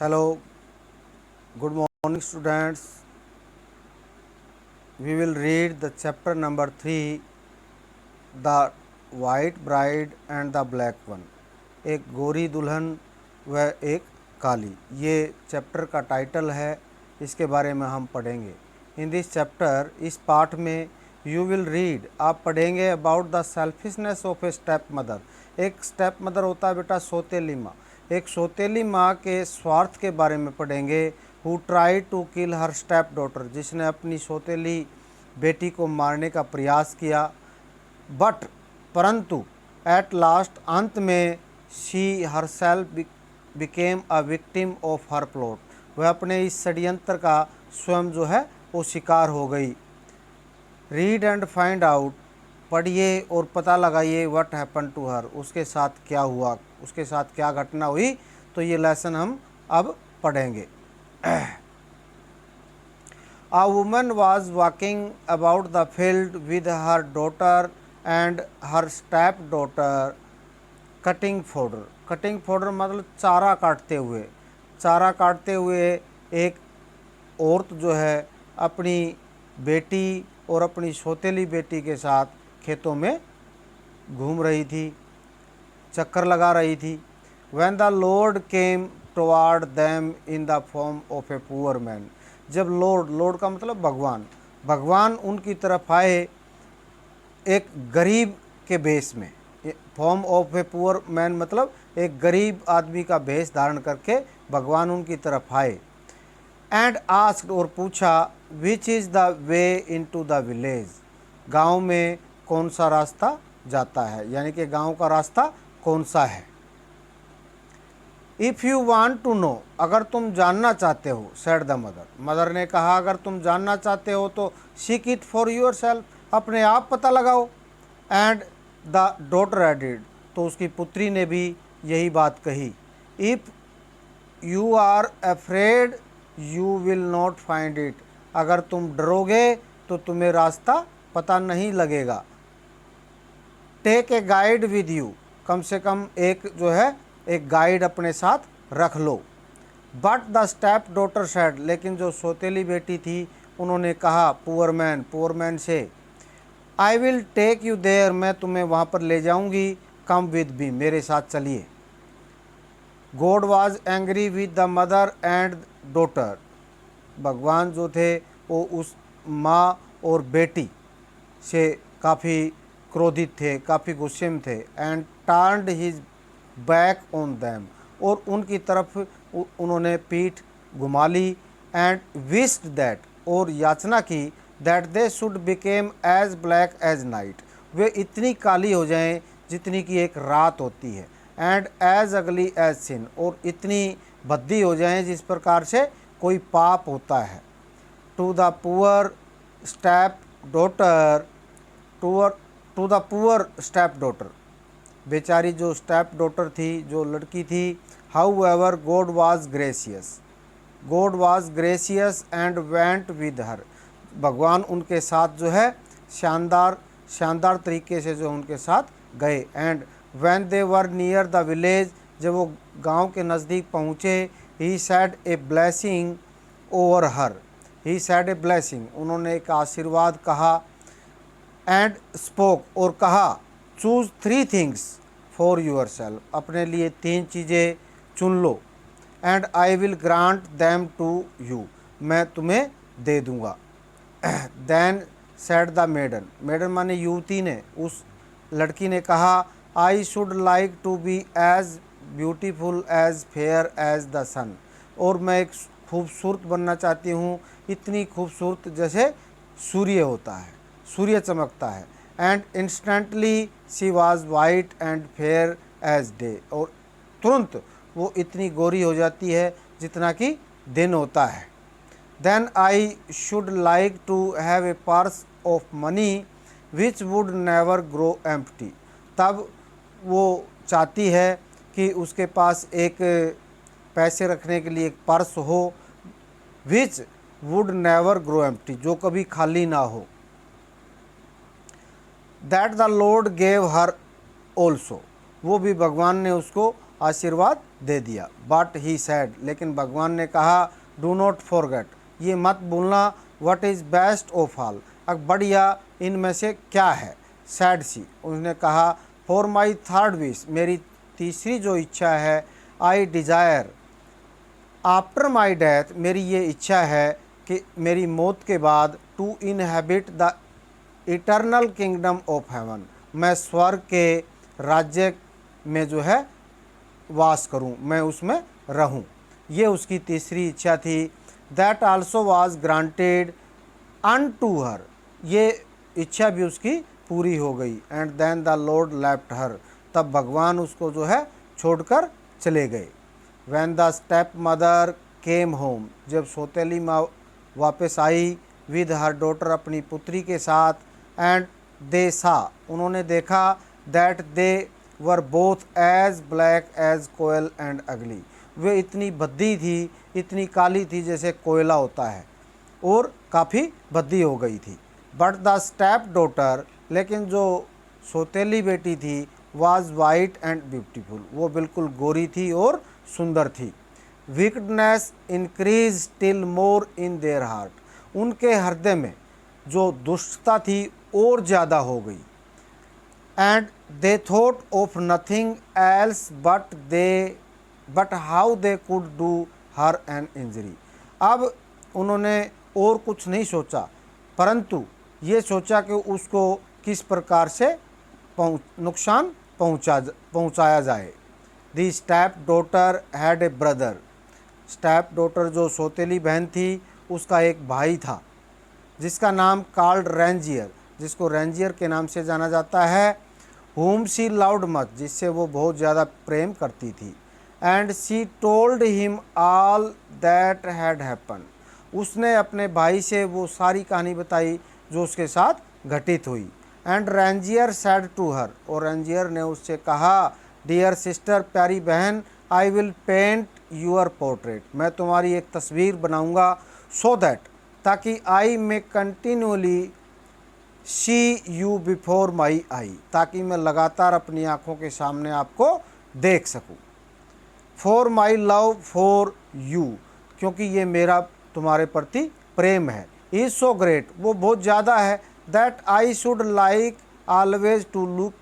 Hello, good morning students. We will read the chapter number 3, The White Bride and the Black One. एक गोरी दुल्हन व एक काली, ये चैप्टर का टाइटल है। इसके बारे में हम पढ़ेंगे। इन दिस चैप्टर, इस पाठ में यू विल रीड, आप पढ़ेंगे about the selfishness of a step mother. एक स्टेप मदर होता है बेटा सौतेली माँ। एक सौतेली माँ के स्वार्थ के बारे में पढ़ेंगे। Who try to kill her step daughter, जिसने अपनी सौतेली बेटी को मारने का प्रयास किया। बट परंतु एट लास्ट, अंत में, she her self became a victim of her plot, वह अपने इस षड्यंत्र का स्वयं जो है वो शिकार हो गई। रीड एंड फाइंड आउट, पढ़िए और पता लगाइए व्हाट हैपन टू हर, उसके साथ क्या हुआ, उसके साथ क्या घटना हुई। तो ये लेसन हम अब पढ़ेंगे। A woman was walking about the field with her daughter and her stepdaughter cutting fodder. Cutting fodder मतलब चारा काटते हुए। चारा काटते हुए एक औरत जो है अपनी बेटी और अपनी सौतेली बेटी के साथ खेतों में घूम रही थी, चक्कर लगा रही थी। When the Lord came toward them in the form of a poor man, जब लॉर्ड का मतलब भगवान, भगवान उनकी तरफ आए एक गरीब के भेष में। Form of a poor man मतलब एक गरीब आदमी का भेष धारण करके भगवान उनकी तरफ आए। एंड आस्क्ड, और पूछा, which is the way into the village, गांव में कौन सा रास्ता जाता है, यानी कि गांव का रास्ता कौन सा है। If you want to know, अगर तुम जानना चाहते हो, सेड द मदर, मदर ने कहा अगर तुम जानना चाहते हो तो seek it for your self, अपने आप पता लगाओ। एंड द डॉटर एडिड, तो उसकी पुत्री ने भी यही बात कही। If you are afraid you will not find it, अगर तुम डरोगे तो तुम्हें रास्ता पता नहीं लगेगा। Take a guide with you, कम से कम एक जो है एक गाइड अपने साथ रख लो। But the step daughter said, लेकिन जो सौतेली बेटी थी उन्होंने कहा पुअर मैन से, I will take you there, मैं तुम्हें वहाँ पर ले जाऊँगी, कम विद मी, मेरे साथ चलिए। God was angry with the mother and daughter, भगवान जो थे वो उस माँ और बेटी से काफ़ी क्रोधित थे, काफ़ी गुस्से में थे। And turned his back on them, और उनकी तरफ उन्होंने पीठ घुमा ली। एंड विश्ड दैट, और याचना की, that they should become as black as night, वे इतनी काली हो जाएं जितनी कि एक रात होती है। एंड एज अगली एज सिन, और इतनी भद्दी हो जाएं जिस प्रकार से कोई पाप होता है। To the poor stepdaughter, to the poor stepdaughter, बेचारी जो स्टेप डॉटर थी, जो लड़की थी। However God was gracious and went with her, भगवान उनके साथ जो है शानदार तरीके से जो उनके साथ गए। And when they were near the village, जब वो गांव के नज़दीक पहुँचे, he said a blessing over her, he said a blessing, उन्होंने एक आशीर्वाद कहा। एंड स्पोक, और कहा, choose 3 things for yourself, अपने लिए 3 चीज़ें चुन लो। And I will grant them to you, मैं तुम्हें दे दूँगा। Then said the maiden, maiden माने युवती ने, उस लड़की ने कहा, आई should like to be as beautiful as fair as the sun, और मैं एक खूबसूरत बनना चाहती हूँ, इतनी खूबसूरत जैसे सूर्य होता है, सूर्य चमकता है। And instantly she was white and fair as day, और तुरंत वो इतनी गोरी हो जाती है जितना कि दिन होता है। Then I should like to have a purse of money which would never grow empty, तब वो चाहती है कि उसके पास एक पैसे रखने के लिए एक पर्स हो, विच वुड नेवर ग्रो एम्प्टी, जो कभी खाली ना हो। That the Lord gave her also, वो भी भगवान ने उसको आशीर्वाद दे दिया। बट ही सैड, लेकिन भगवान ने कहा, डू नॉट फॉरगेट, ये मत भूलना, what is best of all, अब बढ़िया इनमें से क्या है। सैड सी, उसने कहा, फॉर माई थर्ड विश, मेरी तीसरी जो इच्छा है, I desire after my death, मेरी ये इच्छा है कि मेरी मौत के बाद, to inhabit the eternal kingdom of heaven, मैं स्वर्ग के राज्य में जो है वास करूं, मैं उसमें रहूं। ये उसकी तीसरी इच्छा थी। That also was granted unto her, ये इच्छा भी उसकी पूरी हो गई। And then the lord left her, तब भगवान उसको जो है छोड़कर चले गए। When the stepmother came home, जब सौतेली माँ वापस आई, विद हर डॉटर, अपनी पुत्री के साथ, एंड दे सा, उन्होंने देखा, that they were both as black as coal and ugly, वे इतनी भद्दी थी, इतनी काली थी जैसे कोयला होता है, और काफ़ी भद्दी हो गई थी। बट द स्टेप डॉटर, लेकिन जो सौतेली बेटी थी, वाज वाइट एंड ब्यूटीफुल, वो बिल्कुल गोरी थी और सुंदर थी। Weakness increase still more in their heart, उनके हृदय में जो दुष्टता थी और ज़्यादा हो गई। And they thought of nothing else but how they could do her an injury, अब उन्होंने और कुछ नहीं सोचा, परंतु ये सोचा कि उसको किस प्रकार से नुकसान पहुंचाया जाए। दी step daughter had a brother, step daughter जो सौतेली बहन थी, उसका एक भाई था जिसका नाम कॉल्ड रेंजियर, जिसको रेंजियर के नाम से जाना जाता है। whom she loved much, जिससे वो बहुत ज़्यादा प्रेम करती थी। And she told him all that had happen, उसने अपने भाई से वो सारी कहानी बताई जो उसके साथ घटित हुई। And Reginer said to her, और रेंजियर ने उससे कहा, डियर सिस्टर, प्यारी बहन, I will paint your portrait, मैं तुम्हारी एक तस्वीर बनाऊंगा, सो दैट, ताकि I may continually see you before my eye, ताकि मैं लगातार अपनी आँखों के सामने आपको देख सकूं। For my love for you, क्योंकि ये मेरा तुम्हारे प्रति प्रेम है। इज़ सो ग्रेट, वो बहुत ज़्यादा है। That I should like always to look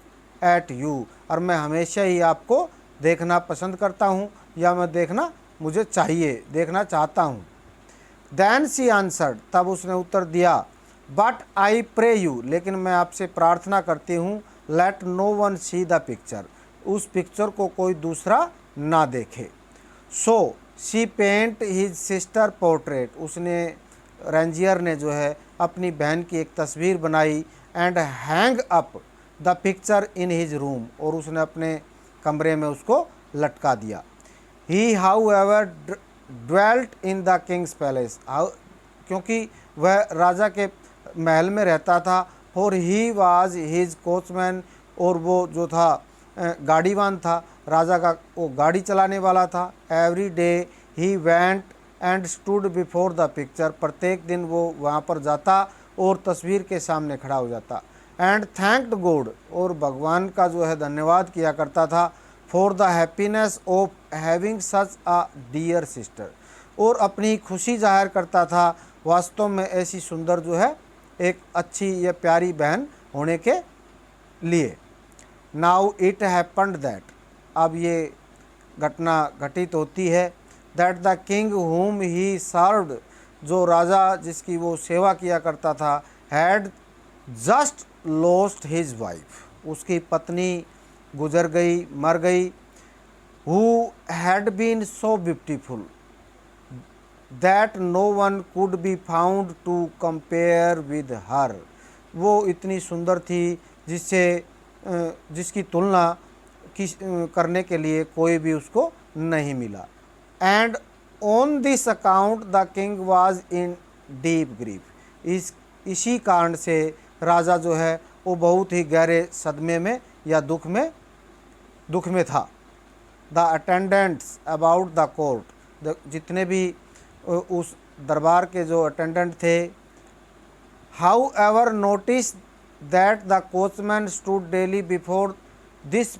at you, और मैं हमेशा ही आपको देखना पसंद करता हूँ, या मैं देखना मुझे चाहिए, देखना चाहता हूँ। देन सी आंसर्ड, तब उसने उत्तर दिया, बट आई प्रे यू, लेकिन मैं आपसे प्रार्थना करती हूँ, let no one see the picture, उस पिक्चर को कोई दूसरा ना देखे। So she paint his sister portrait, उसने रेंजियर ने जो है अपनी बहन की एक तस्वीर बनाई। And hang up the picture in his room, और उसने अपने कमरे में उसको लटका दिया। He however dwelt in the king's palace, क्योंकि वह राजा के महल में रहता था। For he was his coachman, और वो जो था गाड़ीवान था, राजा का वो गाड़ी चलाने वाला था। Every day he went and stood before the picture, प्रत्येक दिन वो वहाँ पर जाता और तस्वीर के सामने खड़ा हो जाता। एंड थैंक्ड गॉड, और भगवान का जो है धन्यवाद किया करता था। For the happiness of having such a dear sister, और अपनी खुशी जाहिर करता था वास्तव में ऐसी सुंदर जो है एक अच्छी या प्यारी बहन होने के लिए। नाउ इट हैपन्ड दैट, अब ये घटना घटित होती है, दैट द किंग हुम ही सर्व्ड, जो राजा जिसकी वो सेवा किया करता था, had just lost his wife, उसकी पत्नी गुजर गई, मर गई। Who had been so beautiful that no one could be found to compare with her, वो इतनी सुंदर थी जिसकी तुलना करने के लिए कोई भी उसको नहीं मिला। And on this account the king was in deep grief, इसी कारण से राजा जो है वो बहुत ही गहरे सदमे में या दुख में था। The attendants about the court, जितने भी उस दरबार के जो अटेंडेंट थे, how ever notice that the coachman stood daily before this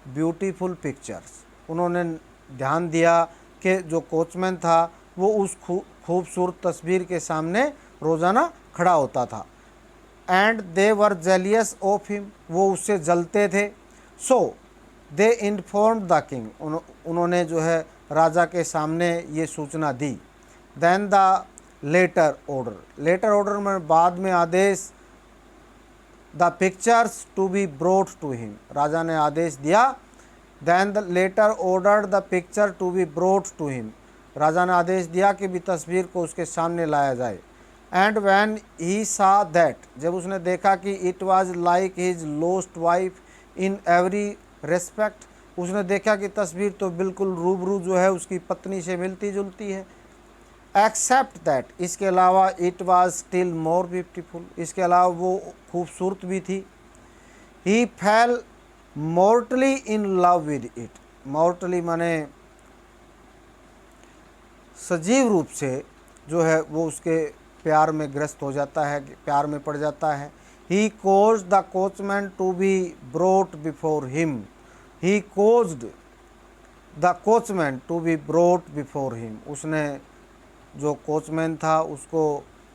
beautiful pictures, उन्होंने ध्यान दिया कि जो कोचमैन था वो उस खूबसूरत तस्वीर के सामने रोज़ाना खड़ा होता था। And they were jealous of him, वो उससे जलते थे। So they informed the king, उन्होंने जो है राजा के सामने ये सूचना दी। Then the latter order, latter order में बाद में आदेश, the pictures to be brought to him, राजा ने आदेश दिया। Then the latter order the picture to be brought to him, राजा ने आदेश दिया कि भी तस्वीर को उसके सामने लाया जाए। एंड व्हेन ही सा दैट, जब उसने देखा कि it was like his lost wife in every respect, उसने देखा कि तस्वीर तो बिल्कुल रूबरू जो है उसकी पत्नी से मिलती जुलती है। एक्सेप्ट दैट, इसके अलावा it was still more beautiful, इसके अलावा वो खूबसूरत भी थी। He fell mortally in love with it, mortally माने सजीव रूप से जो है वो उसके प्यार में ग्रस्त हो जाता है, प्यार में पड़ जाता है। He caused the coachman to be brought before him, he caused the coachman to be brought before him, उसने जो कोचमैन था उसको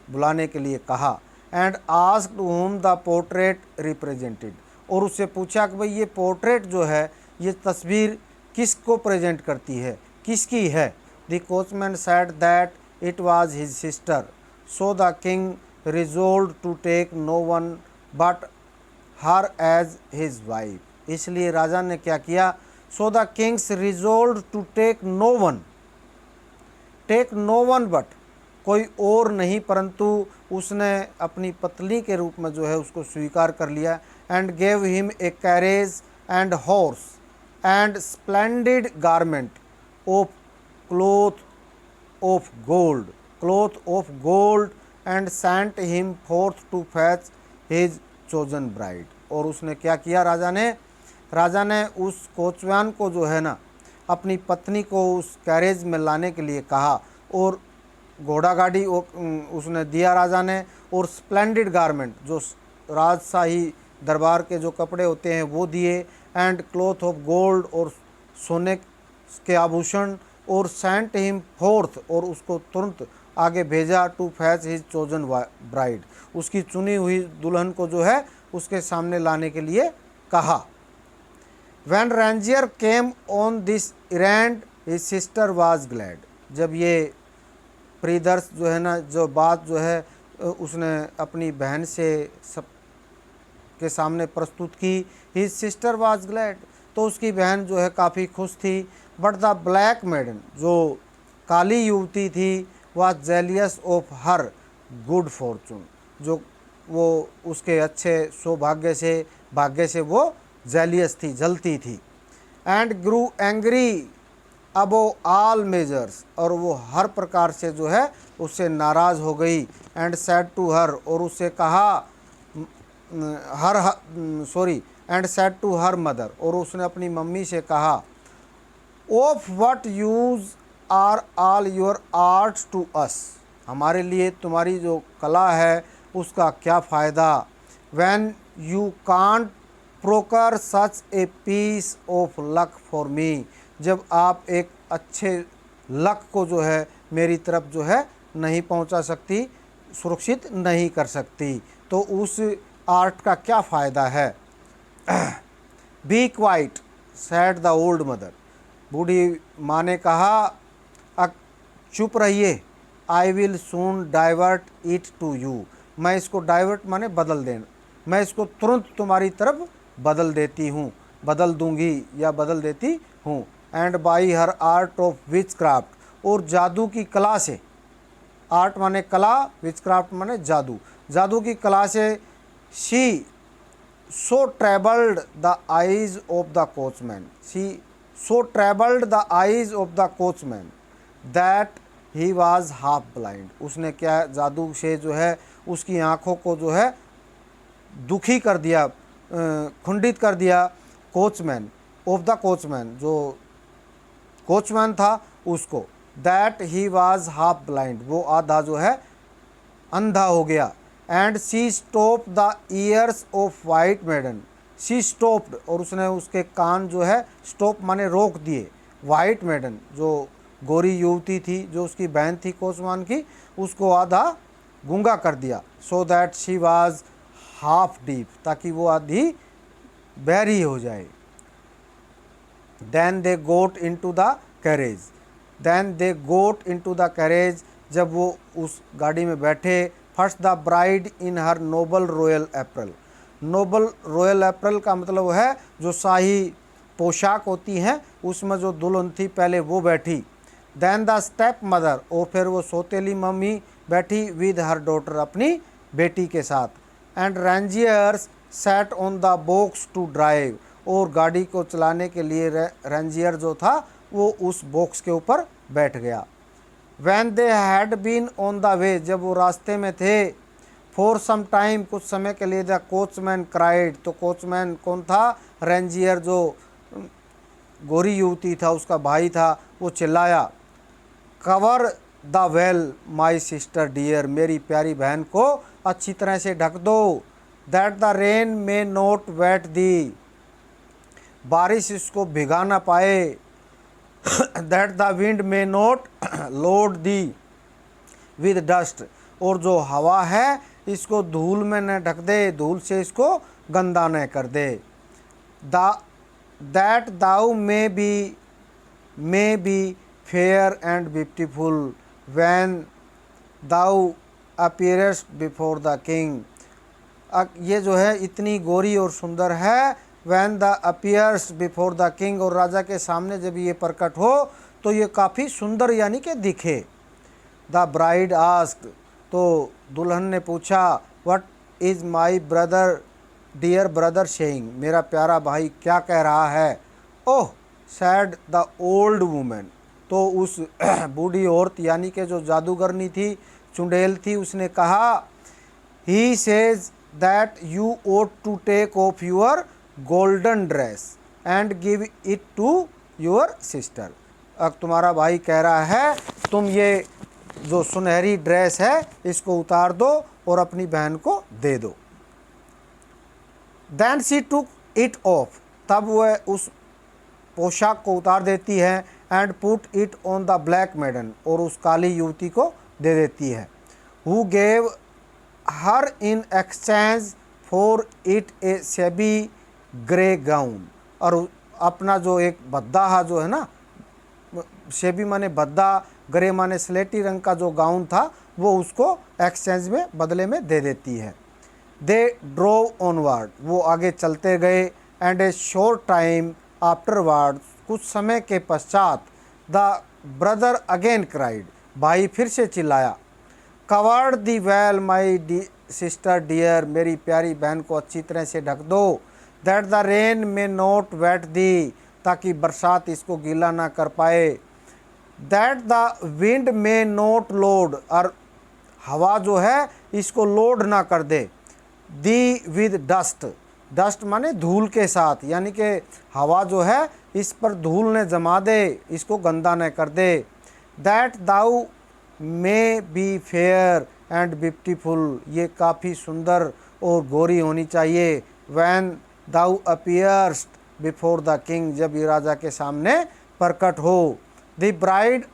बुलाने के लिए कहा। And asked whom the portrait represented, और उससे पूछा कि भाई ये पोर्ट्रेट जो है ये तस्वीर किसको प्रेजेंट करती है, किसकी है। The coachman said that it was his sister, so the king resolved to take no one but her as his wife, इसलिए राजा ने क्या किया, so the kings resolved to take no one, take no one but, कोई और नहीं परंतु उसने अपनी पत्नी के रूप में जो है उसको स्वीकार कर लिया। And gave him a carriage and horse and splendid garment of cloth of gold, cloth of gold and sent him forth to fetch his chosen bride, और उसने क्या किया, राजा ने उस कोचवान को जो है ना अपनी पत्नी को उस कैरेज में लाने के लिए कहा, और घोड़ा गाड़ी उसने दिया राजा ने, और स्प्लेंडिड गारमेंट जो राजशाही दरबार के जो कपड़े होते हैं वो दिए। एंड क्लॉथ ऑफ गोल्ड, और सोने के आभूषण, और सेंट हिम फोर्थ, और उसको तुरंत आगे भेजा to fetch his chosen bride, उसकी चुनी हुई दुल्हन को जो है उसके सामने लाने के लिए कहा। When Rangier came on this errand, his sister was glad, जब ये प्रियदर्श जो है ना जो बात जो है उसने अपनी बहन से सब के सामने प्रस्तुत की, his sister was glad, तो उसकी बहन जो है काफ़ी खुश थी। बट द ब्लैक मेडन, जो काली युवती थी, was jealous of her good fortune, जो वो उसके अच्छे सौभाग्य से भाग्य से वो जेलियस थी, जलती थी। And Guru angry above all measures, और वो हर प्रकार से जो है उससे नाराज़ हो गई। एंड सेड टू हर, और उससे कहा and said to her mother, और उसने अपनी मम्मी से कहा, of what use are all your arts to us, हमारे लिए तुम्हारी जो कला है उसका क्या फ़ायदा। When you can't procure such a piece of luck for me, जब आप एक अच्छे लक को जो है मेरी तरफ जो है नहीं पहुंचा सकती, सुरक्षित नहीं कर सकती, तो उस आर्ट का क्या फ़ायदा है। Be quiet said the old mother, बूढ़ी माँ ने कहा, चुप रहिए, I will soon divert it to you, मैं इसको डाइवर्ट माने बदल देना, मैं इसको तुरंत तुम्हारी तरफ बदल देती हूँ, बदल दूंगी या बदल देती हूँ। And by her art of which craft, और जादू की कला से, आर्ट माने कला, विच क्राफ्ट माने जादू, जादू की कला से, she so troubled the eyes of the coachman, she so troubled the eyes of the coachman that he was half blind, उसने क्या जादू से जो है उसकी आँखों को जो है दुखी कर दिया, खंडित कर दिया। कोचमैन ऑफ द कोचमैन, जो कोचमैन था उसको, that he was half blind, वो आधा जो है अंधा हो गया। And she stop the ears of white maiden, she stopped, और उसने उसके कान जो है स्टॉप माने रोक दिए, वाइट मेडन, जो गोरी युवती थी, जो उसकी बहन थी कोचवान की, उसको आधा गूंगा कर दिया। So that she was half deaf, ताकि वो आधी बहरी हो जाए। Then they got into the carriage, then they got into the carriage, जब वो उस गाड़ी में बैठे। First the bride in her noble royal apparel, noble royal apparel का मतलब है जो शाही पोशाक होती हैं, उसमें जो दुल्हन थी पहले वो बैठी। देन द स्टेप मदर, और फिर वो सौतेली मम्मी बैठी विद हर डॉटर, अपनी बेटी के साथ। एंड रेंजियर्स sat on the box to drive, और गाड़ी को चलाने के लिए रेंजियर जो था वो उस बॉक्स के ऊपर बैठ गया। When they had been on the way, जब वो रास्ते में थे। फॉर सम टाइम, कुछ समय के लिए। द कोचमैन क्राइड, तो कोचमैन कौन था? रेंजियर जो गोरी युवती था उसका भाई था, वो चिल्लाया, cover thee well my sister dear, मेरी प्यारी बहन को अच्छी तरह से ढक दो। That the rain may not wet thee, बारिश इसको भिगा ना पाए। That the wind may not load thee with dust, और जो हवा है इसको धूल में न ढक दे, धूल से इसको गंदा न कर दे। That thou may be fair and beautiful when thou appears before the king, ये जो है इतनी गोरी और सुंदर है। When thou appears before the king, और राजा के सामने जब ये प्रकट हो तो ये काफ़ी सुंदर यानी कि दिखे। द ब्राइड आस्क्ड, तो दुल्हन ने पूछा, what is my brother dear brother saying, मेरा प्यारा भाई क्या कह रहा है। Oh said the old woman, तो उस बूढ़ी औरत यानी कि जो जादूगरनी थी, चुड़ैल थी, उसने कहा, he says that you ought to take off your golden dress and give it to your sister, अब तुम्हारा भाई कह रहा है तुम ये जो सुनहरी ड्रेस है इसको उतार दो और अपनी बहन को दे दो। Then she took it off, तब वह उस पोशाक को उतार देती है। And put it on the black maiden, और उस काली युवती को दे देती है। Who gave her in exchange for it a shabby grey gown, और अपना जो एक बद्दा जो है ना, शेबी माने बद्दा, ग्रे माने स्लेटी रंग का जो गाउन था, वो उसको एक्सचेंज में बदले में दे देती है। दे ड्रोव ऑनवर्ड, वो आगे चलते गए। And A short time afterward, कुछ समय के पश्चात। द ब्रदर अगेन क्राइड, भाई फिर से चिल्लाया, covered thee well my sister dear, मेरी प्यारी बहन को अच्छी तरह से ढक दो। That the rain may not wet thee, ताकि बरसात इसको गीला ना कर पाए। That the wind may not load, और हवा जो है इसको लोड ना कर दे। दी विद डस्ट, डस्ट माने धूल के साथ, यानी कि हवा जो है इस पर धूल ने जमा दे, इसको गंदा न कर दे। That thou may be fair and beautiful, ये काफ़ी सुंदर और गोरी होनी चाहिए। When thou appears before the king, जब ये राजा के सामने प्रकट हो। The bride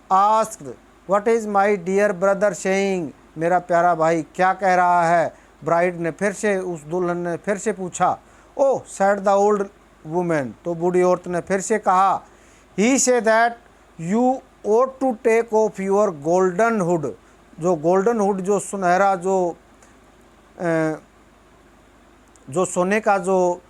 asked, what is my dear brother saying, मेरा प्यारा भाई क्या कह रहा है। ब्राइड ने फिर से, उस दुल्हन ने फिर से पूछा। Oh said the old woman, तो बूढ़ी औरत ने फिर से कहा, he say that you ought to take off your golden hood, जो गोल्डन हुड जो सुनहरा जो सोने का जो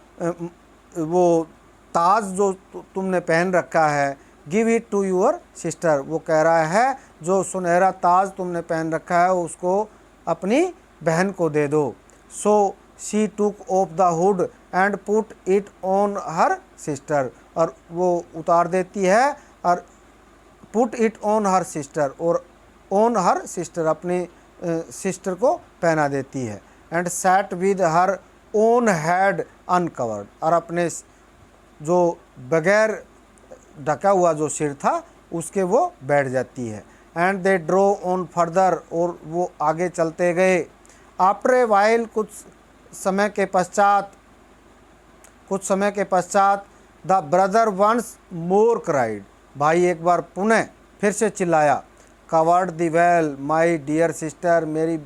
वो ताज जो तुमने पहन रखा है, give it to your sister, वो कह रहा है जो सुनहरा ताज तुमने पहन रखा है उसको अपनी बहन को दे दो। So she took off the hood and put it on her sister, और वो उतार देती है और put it on her sister, और ऑन हर सिस्टर अपनी सिस्टर को पहना देती है। And sat with her own head uncovered, और अपने जो बगैर ढका हुआ जो सिर था उसके वो बैठ जाती है। And they drew on further, और वो आगे चलते गए। आफ्टर ए वाइल, कुछ समय के पश्चात the brother once more cried, भाई एक बार पुनः फिर से चिल्लाया। Covered the well my dear sister, मेरी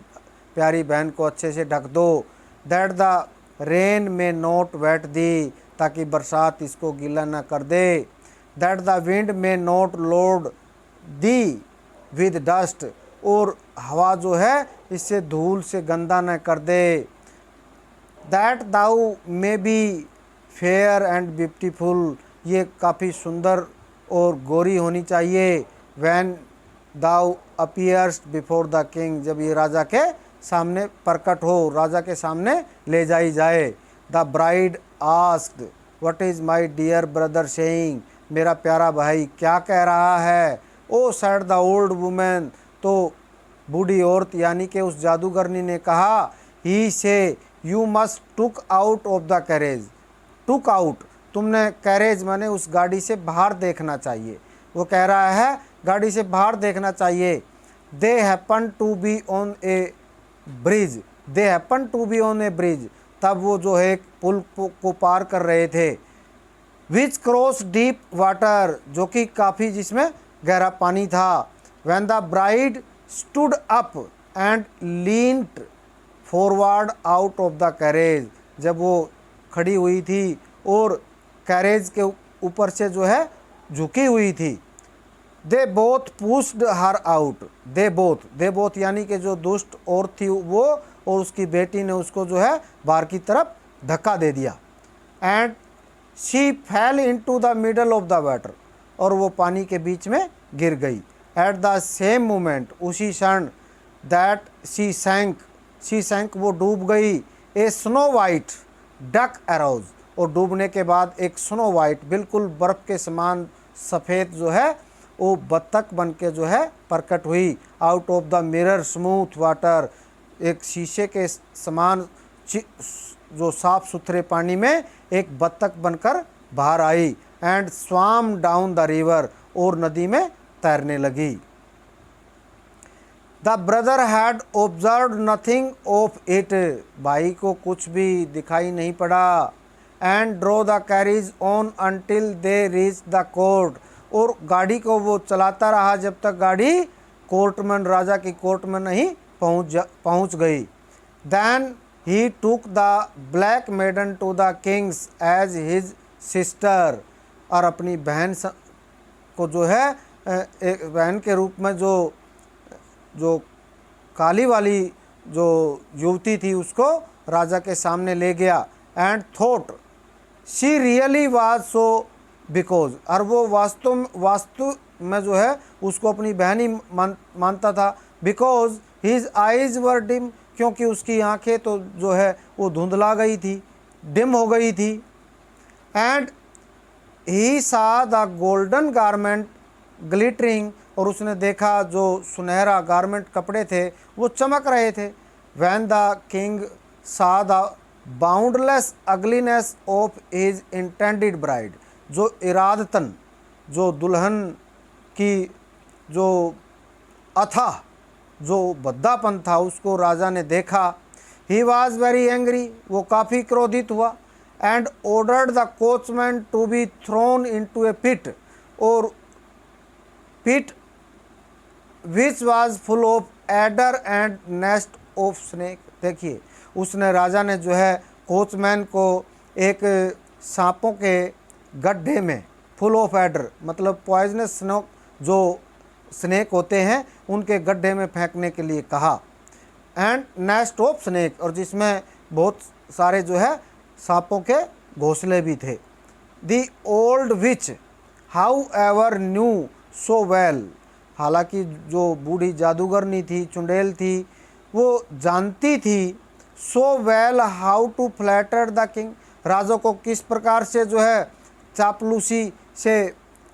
प्यारी बहन को अच्छे से ढक दो। That the rain may not wet thee, ताकि बरसात इसको गीला न कर दे। That the wind may not load thee with dust, और हवा जो है इससे धूल से गंदा न कर दे। That thou may be fair and beautiful, ये काफ़ी सुंदर और गोरी होनी चाहिए। When thou appears before the king, जब ये राजा के सामने प्रकट हो, राजा के सामने ले जाई जाए। The bride asked what is my dear brother saying, मेरा प्यारा भाई क्या कह रहा है। Oh said the old woman, तो बूढ़ी औरत यानी कि उस जादूगरनी ने कहा। ही से you must took out of the carriage, took out, तुमने कैरेज माने उस गाड़ी से बाहर देखना चाहिए। वो कह रहा है गाड़ी से बाहर देखना चाहिए। They happen to be on a bridge, they happen to be on a bridge, तब वो जो है एक पुल को पार कर रहे थे। विच क्रॉस डीप वाटर, जो कि काफ़ी जिसमें गहरा पानी था। When the bride stood up and leaned forward out of the carriage, जब वो खड़ी हुई थी और कैरेज के ऊपर से जो है झुकी हुई थी। They both pushed her out, they both यानी कि जो दुष्ट औरत थी वो और उसकी बेटी ने उसको जो है बाहर की तरफ धक्का दे दिया। And she fail into the middle of the water, और वो पानी के बीच में गिर गई। एट द सेम मोमेंट, उसी क्षण, दैट शी सैंक वो डूब गई। ए स्नो वाइट डक अराउज, और डूबने के बाद एक स्नो वाइट बिल्कुल बर्फ़ के समान सफ़ेद जो है वो बत्तख बन के जो है प्रकट हुई। Out of the mirror smooth water, एक शीशे के समान जो साफ सुथरे पानी में एक बत्तख बनकर बाहर आई। And swam down the river, और नदी में तैरने लगी। The brother had observe nothing of it, भाई को कुछ भी दिखाई नहीं पड़ा। And drew the carriage on until they reach the court, और गाड़ी को वो चलाता रहा जब तक गाड़ी कोर्ट में, राजा की कोर्ट में नहीं पहुंच गई। Then he took the black maiden to the kings as his sister, और अपनी बहन को जो है एक बहन के रूप में जो काली वाली जो युवती थी उसको राजा के सामने ले गया। And thought she really was so because, और वो वास्तु में जो है उसको अपनी बहन ही मानता था। Because his eyes were dim, क्योंकि उसकी आंखें तो जो है वो धुंधला गई थी, डिम हो गई थी। एंड ही सा द गोल्डन गारमेंट ग्लिटरिंग, और उसने देखा जो सुनहरा गारमेंट कपड़े थे वो चमक रहे थे। वैन द किंग सा the boundless ugliness of his intended bride, जो इरादतन जो दुल्हन की जो अथाह जो भद्दापन था उसको राजा ने देखा। ही वॉज वेरी एंग्री, वो काफ़ी क्रोधित हुआ। And ordered the coachman to be thrown into a pit, और pit which was full of adder and nest of snake. देखिए उसने, राजा ने जो है कोचमैन को एक सांपों के गड्ढे में, फुल ऑफ एडर मतलब पॉइजनस स्नेक जो स्नेक होते हैं उनके गड्ढे में फेंकने के लिए कहा। एंड नेस्ट ऑफ स्नेक, और जिसमें बहुत सारे जो है सांपों के घोंसले भी थे। The old which how ever new so well, हालांकि जो बूढ़ी जादूगरनी थी, चुड़ैल थी, वो जानती थी so well how to flatter the king, राजा को किस प्रकार से जो है चापलूसी से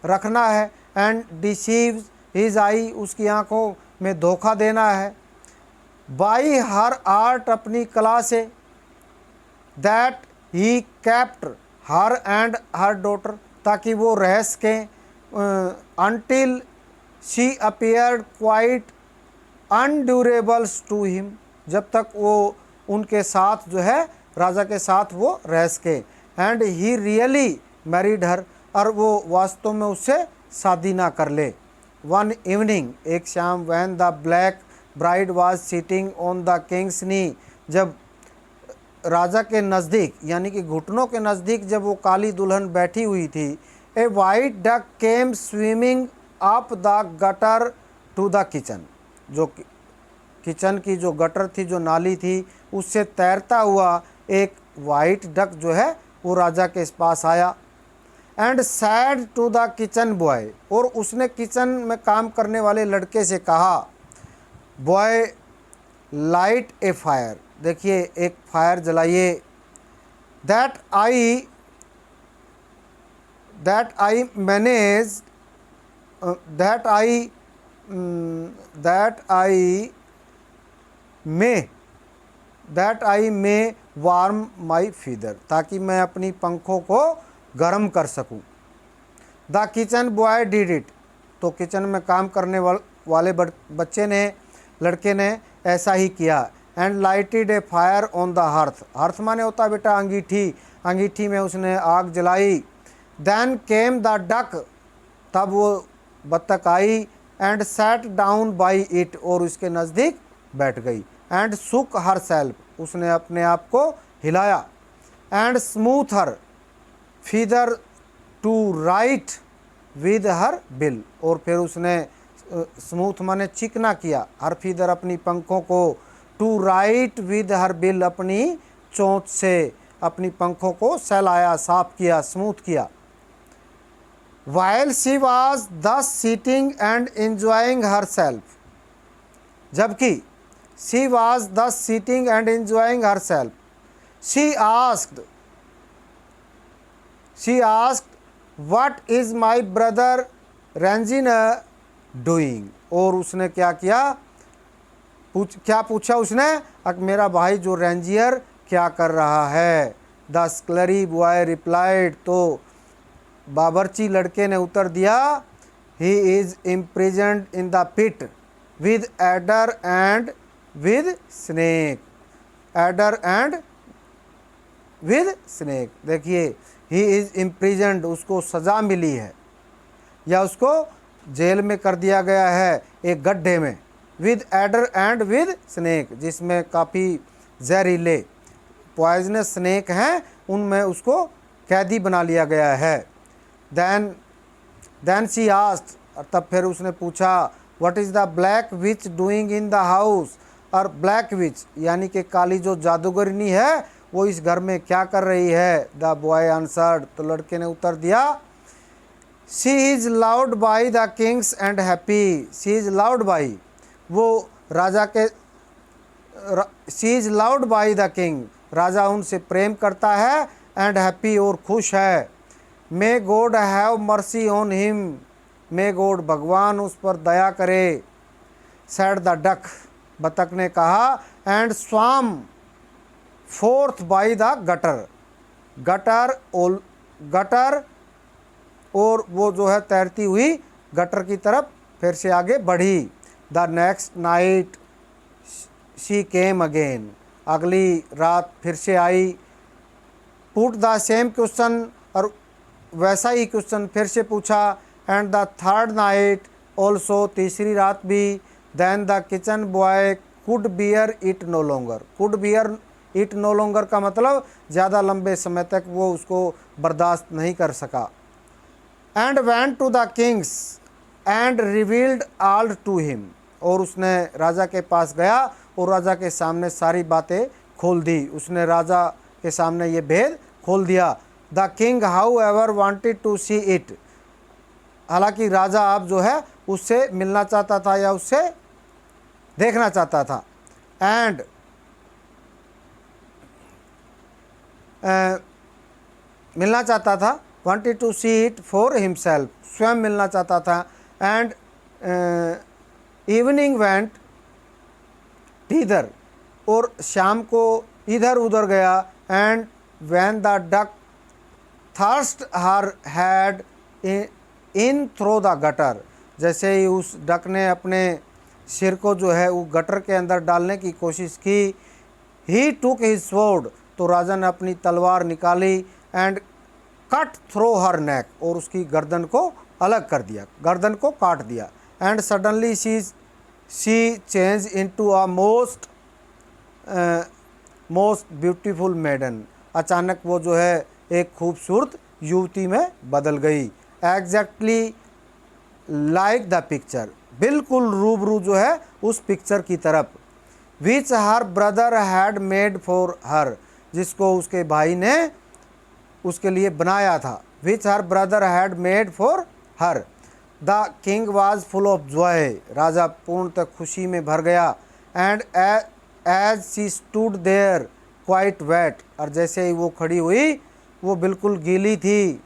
रखना है। एंड डिसीव हिज आई, उसकी आंखों में धोखा देना है। बाई हर आर्ट, अपनी कला से। That he kept her and her daughter, ताकि वो रह सकें। Until she appeared quite unendurables to him, जब तक वो उनके साथ जो है राजा के साथ वो रह सके। एंड ही रियली मैरिड हर, और वो वास्तव में उससे शादी ना कर ले। वन इवनिंग, एक शाम, when the black bride was sitting on the king's knee, जब राजा के नज़दीक यानी कि घुटनों के नज़दीक जब वो काली दुल्हन बैठी हुई थी, a white duck came swimming up the gutter to the kitchen, जो किचन की जो गटर थी, जो नाली थी, उससे तैरता हुआ एक वाइट डक जो है वो राजा के पास आया। And said to the kitchen boy, और उसने किचन में काम करने वाले लड़के से कहा, बॉय लाइट ए फायर, देखिए एक फायर जलाइए। That I manage that I may warm my feather, ताकि मैं अपनी पंखों को गर्म कर सकूं। The kitchen boy did it, तो किचन में काम करने वाले लड़के ने ऐसा ही किया। And lighted a fire on the hearth, hearth माने होता बेटा अंगीठी, अंगीठी में उसने आग जलाई। देन केम द डक, तब वो बत्तख आई। And sat down by it, और उसके नज़दीक बैठ गई। एंड सुक हर सेल्फ, उसने अपने आप को हिलाया। And smooth her feather to right with her bill, और फिर उसने स्मूथ माने चिकना किया, हर फीदर अपनी पंखों को, to right with her bill, अपनी चोंच से अपनी पंखों को सहलाया, साफ किया, स्मूथ किया। While she was thus sitting and enjoying herself, जबकि she was thus sitting and enjoying herself, she asked what is my brother Reginer doing, और उसने क्या किया, क्या पूछा उसने, मेरा भाई जो रेंजियर क्या कर रहा है। द स्कलरी बॉय रिप्लाइड, तो बाबरची लड़के ने उत्तर दिया, he is imprisoned in the pit with adder and with snake, adder and with snake, देखिए ही इज इम्प्रिजन्ड, उसको सज़ा मिली है या उसको जेल में कर दिया गया है एक गड्ढे में, with adder and with snake, जिसमें काफ़ी जहरीले पॉइजनस स्नेक हैं, उनमें उसको कैदी बना लिया गया है। देन शी आस्क्ड, और तब फिर उसने पूछा, what is the black which doing in the house, और ब्लैक विच यानी कि काली जो जादूगरनी है वो इस घर में क्या कर रही है। द बॉय आंसर्ड, तो लड़के ने उत्तर दिया, she is loved by the Kings and happy, she is loved by, वो राजा के, she is loved by the king, राजा उनसे प्रेम करता है, एंड हैप्पी और खुश है। May God have mercy on him, may God भगवान उस पर दया करे। सैड द डक, बतख ने कहा। And swam forth by the gutter, gutter और वो जो है तैरती हुई गटर की तरफ फिर से आगे बढ़ी। The next night she came again, अगली रात फिर से आई। पुट द सेम क्वेश्चन, और वैसा ही क्वेश्चन फिर से पूछा। And the third night also, तीसरी रात भी। Then the kitchen boy could bear it no longer, could bear it no longer का मतलब ज़्यादा लंबे समय तक वो उसको बर्दाश्त नहीं कर सका। And went to the Kings and revealed all to him, और उसने राजा के पास गया और राजा के सामने सारी बातें खोल दी, उसने राजा के सामने ये भेद खोल दिया। The king however wanted to see it, हालांकि राजा अब जो है उससे मिलना चाहता था या उससे देखना चाहता था। एंड मिलना चाहता था, wanted to see it for himself, स्वयं मिलना चाहता था। एंड इवनिंग वेंट इधर, और शाम को इधर उधर गया। And when the duck thrust her head in through the gutter, जैसे ही उस डक ने अपने सिर को जो है वो गटर के अंदर डालने की कोशिश की। ही टुक हिज स्वॉर्ड, तो राजा ने अपनी तलवार निकाली। एंड कट थ्रो हर नेक, और उसकी गर्दन को अलग कर दिया, गर्दन को काट दिया। And suddenly she change into a most beautiful maiden, अचानक वो जो है एक खूबसूरत युवती में बदल गई। एग्जैक्टली लाइक द पिक्चर, बिल्कुल रूबरू जो है उस पिक्चर की तरफ। Which her brother had made for her, जिसको उसके भाई ने उसके लिए बनाया था। Which her brother had made for her. The king was full of joy, राजा पूर्णतः खुशी में भर गया। And as she stood there quite wet, और जैसे ही वो खड़ी हुई वो बिल्कुल गीली थी।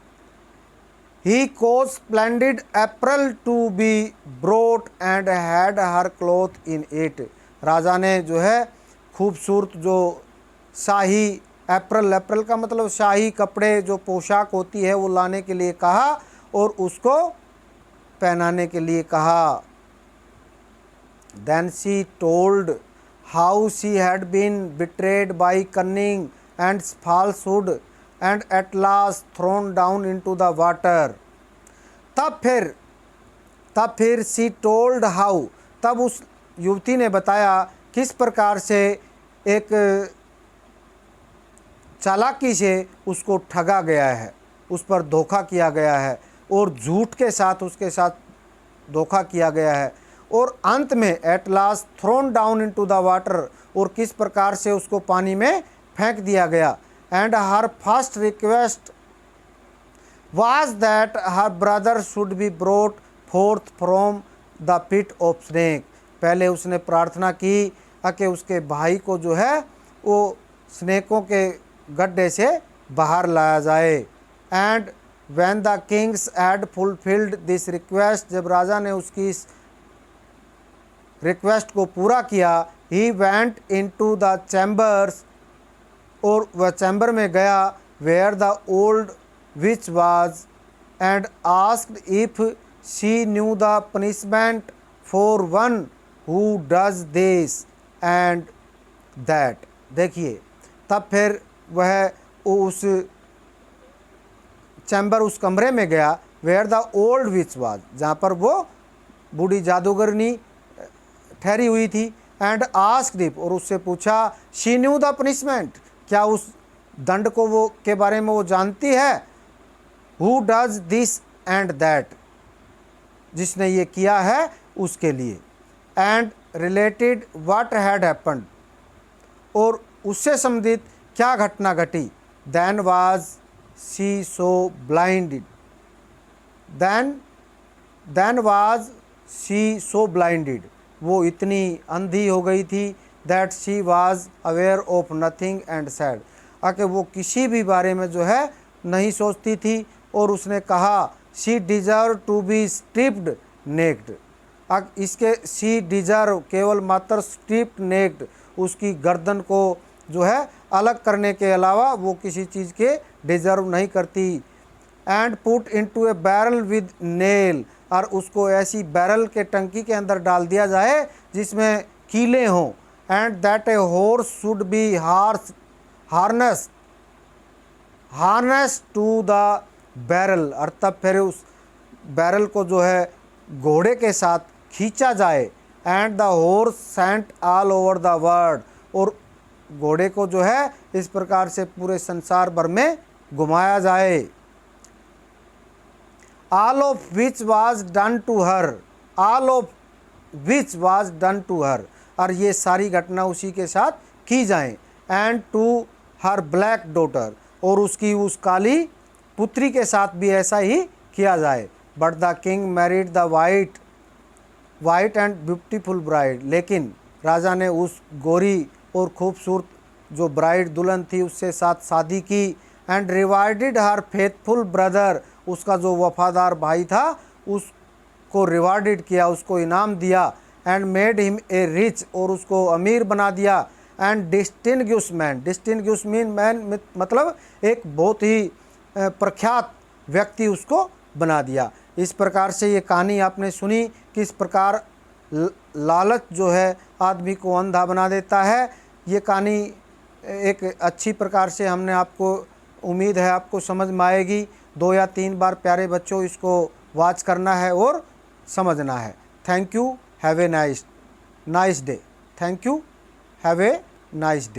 He caused splendid apparel to be brought and had her cloth in it, राजा ने जो है खूबसूरत जो शाही अप्रैल, अप्रैल का मतलब शाही कपड़े जो पोशाक होती है वो लाने के लिए कहा और उसको पहनाने के लिए कहा। Then she told how she had been betrayed by cunning and falsehood and at last thrown down into the water. तब फिर सी टोल्ड हाउ, तब उस युवती ने बताया किस प्रकार से एक चालाकी से उसको ठगा गया है, उस पर धोखा किया गया है और झूठ के साथ उसके साथ धोखा किया गया है, और अंत में at last thrown down into the water, और किस प्रकार से उसको पानी में फेंक दिया गया। And her first request was that her brother should be brought forth from the pit of snake, पहले उसने प्रार्थना की कि उसके भाई को जो है वो स्नेकों के गड्ढे से बाहर लाया जाए। And when the kings had fulfilled this request, जब राजा ने उसकी इस रिक्वेस्ट को पूरा किया, he went into the chambers, और वह चैम्बर में गया, where the old witch was, and asked if she knew the punishment for one who does this and that. देखिए तब फिर वह उस चैम्बर, उस कमरे में गया, where the old witch was, जहाँ पर वो बूढ़ी जादूगरनी ठहरी हुई थी। एंड आस्क्ड इफ, और उससे पूछा, शी न्यू द पनिशमेंट, क्या उस दंड को वो के बारे में वो जानती है। Who does this and that, जिसने ये किया है उसके लिए। And related what had happened, और उससे संबंधित क्या घटना घटी। Then was she so blinded, then was she so blinded, वो इतनी अंधी हो गई थी। That she was aware of nothing and said, आके वो किसी भी बारे में जो है नहीं सोचती थी, और उसने कहा she deserve to be stripped naked, इसके शी डिजर्व केवल मात्र स्ट्रिप्ड नेक्ड, उसकी गर्दन को जो है अलग करने के अलावा वो किसी चीज़ के डिजर्व नहीं करती। And put into A barrel with nail, और उसको ऐसी बैरल के टंकी के अंदर डाल दिया जाए जिसमें कीले हों। And that a horse should be harness to the barrel, और तब फिर उस बैरल को जो है घोड़े के साथ खींचा जाए। And the horse sent all over the world, और घोड़े को जो है इस प्रकार से पूरे संसार भर में घुमाया जाए। All of which was done to her, all of which was done to her, और ये सारी घटना उसी के साथ की जाए। And to her black daughter, और उसकी उस काली पुत्री के साथ भी ऐसा ही किया जाए। But the king married the white and beautiful bride, लेकिन राजा ने उस गोरी और खूबसूरत जो ब्राइड दुल्हन थी उससे साथ शादी की। And rewarded her faithful brother, उसका जो वफादार भाई था उसको रिवार्डेड किया, उसको इनाम दिया। And made him a rich, और उसको अमीर बना दिया। एंड डिस्टिंग्विश मैन मतलब एक बहुत ही प्रख्यात व्यक्ति उसको बना दिया। इस प्रकार से ये कहानी आपने सुनी, किस प्रकार लालच जो है आदमी को अंधा बना देता है। ये कहानी एक अच्छी प्रकार से हमने आपको उम्मीद है आपको समझ में आएगी। 2 या 3 बार प्यारे बच्चों इसको वॉच करना है और समझना है। Thank you, have a nice day. Thank you, have a nice day.